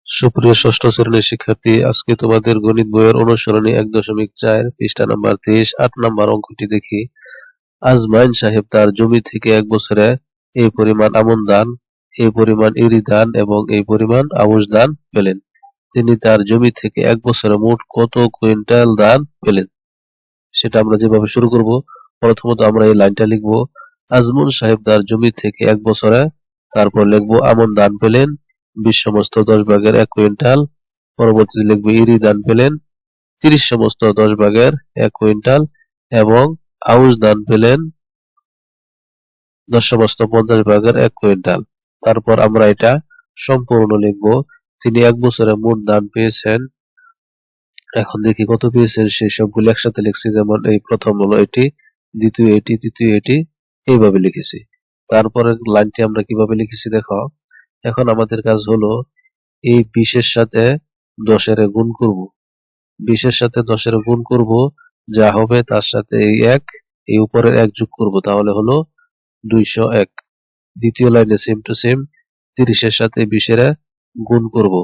সুপ্রিয় ষষ্ঠ শ্রেণীর শিক্ষার্থী, আজকে তোমাদের গণিত বইয়ের অনুসরণী 1.4 পৃষ্ঠা নাম্বার 23 8 নাম্বার অঙ্কটি দেখি। আজমাইন সাহেব তার জমি থেকে এক বছরে এই পরিমাণ আমন ধান, এই পরিমাণ ইরি ধান এবং এই পরিমাণ আউশ ধান পেলেন। তিনি তার জমি থেকে এক বছরে মোট কত কুইন্টাল ধান পেলেন? সেটা আমরা যেভাবে শুরু করব, প্রথমত আমরা এই লাইনটা লিখব, আজমল সাহেব তার জমি থেকে এক বছরে, তারপর লিখবো আমন ধান পেলেন 20 সমস্ত 10 ভাগের 1 কুইন্টাল, পরবর্তীতে লিখবো ইরি ধান পেলেন 30 সমস্ত 10 ভাগের 1 কুইন্টাল এবং আউশ ধান পেলেন 10 সমস্ত 50 ভাগের 1 কুইন্টাল। তারপর আমরা এটা সম্পূর্ণ লিখবো, তিনি এক বছরে মোট ধান পেয়েছেন। এখন দেখি কত পেয়েছেন, সেই সবগুলো একসাথে লিখছি, যেমন এই প্রথম হলো এটি, দ্বিতীয় এটি, তৃতীয় এটি, এইভাবে লিখেছি। তারপরের লাইনটি আমরা কিভাবে লিখেছি দেখো। এখন আমাদের কাজ হলো এই 20 এর সাথে 10 এর গুণ করব, 20 এর সাথে 10 এর গুণ করব, যা হবে তার সাথে এই 1, এই উপরের 1 যোগ করব, তাহলে হলো 201। দ্বিতীয় লাইনে সেম টু সেম 30 এর সাথে 20 এর গুণ করব,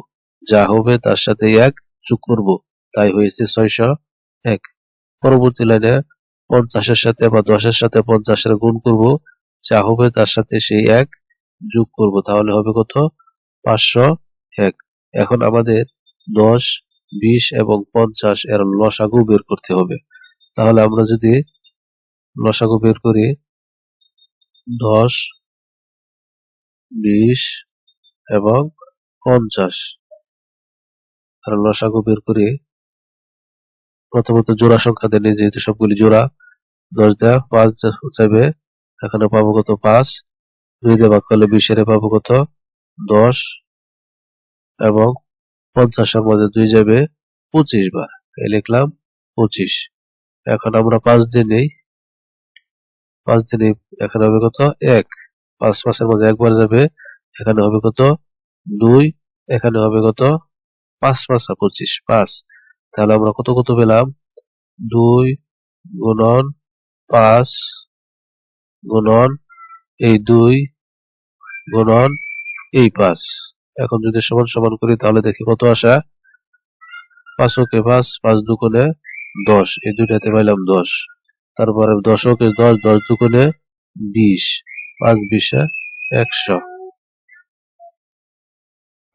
যা হবে তার সাথে 1 যোগ করব, তাই হয়েছে 601। পরবর্তী লাইনে 50 এর সাথে বা 10 এর সাথে 50 এর গুণ করব, যা হবে তার সাথে সেই 1 যোগ করব, তাহলে হবে কত? 501। এখন আমাদের 10, 20 এবং 50 এর লসাগু বের করতে হবে। তাহলে আমরা যদি লসাগু বের করি, 10, 20 এবং 50 আর লসাগু বের করি, প্রথমত জোড়া সংখ্যা দেন, যেহেতু সবগুলি জোড়া, 10 দেয়া 5 যাবে, এখানে পাবো কত? 5। 2 দিয়ে ভাগ করলে 20 এর পাবো কত? 10 এবং 50 এর মধ্যে 2 যাবে 25 বার, এই লিখলাম 25। এখন আমরা 5 দিয়ে নেই, 5 দিয়ে নেই, এখানে হবে কত? 1। 5 5 এর মধ্যে একবার যাবে, এখানে হবে কত? 2, এখানে হবে কত? 5 5 25, 5। তাহলে আমরা কত কত পেলাম? 2 গুণন 5 গুণন এই 2 গুণন এই 5। এখন যদি সমান সমান করি তাহলে দেখি কত আসে। 5 ওকে 5, 5 দুগুণে 10, এই দুইটাতে পাইলাম 10। তারপরে 10 ওকে 10, 10 দুগুণে 20, 5 20 100,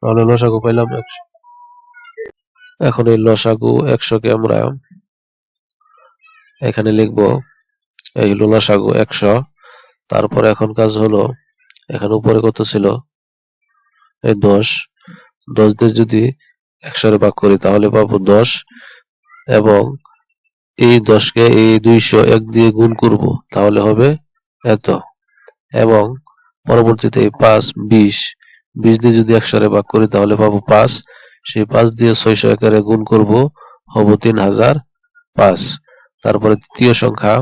তাহলে লসাগু পাইলাম 100। এখন এই লসাগু 100 কে আমরা এখানে লিখবো, এই হলো লসাগু 100। তারপর এখন কাজ হলো, এখানে উপরে কত ছিল? এই 10, 10 দিয়ে যদি 100 এর ভাগ করি তাহলে পাবো 10, এবং এই 10 কে এই 201 দিয়ে গুণ করব, তাহলে হবে এত, এবং পরবর্তীতে এই 5 20, 20 দিয়ে যদি 100 এর ভাগ করি তাহলে পাবো 5, সেই 5 দিয়ে 601 এর গুণ করব, হবে 3005। তারপরে তৃতীয় সংখ্যা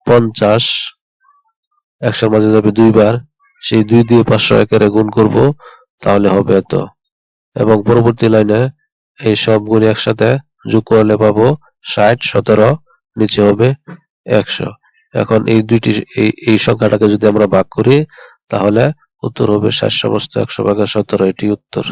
50, 100 এর মাঝে যাবে 2 বার, সেই 2 দিয়ে 501 এর গুণ করব, তাহলে হবে এত, এবং পরবর্তী লাইনে এই সবগুলি একসাথে যোগ করলে পাবো 60 17, নিচে হবে 100। এখন এই দুইটি এই সংখ্যাটাকে যদি আমরা ভাগ করি তাহলে উত্তর হবে 60 সমস্ত 100 ভাগের 17, এটি উত্তর।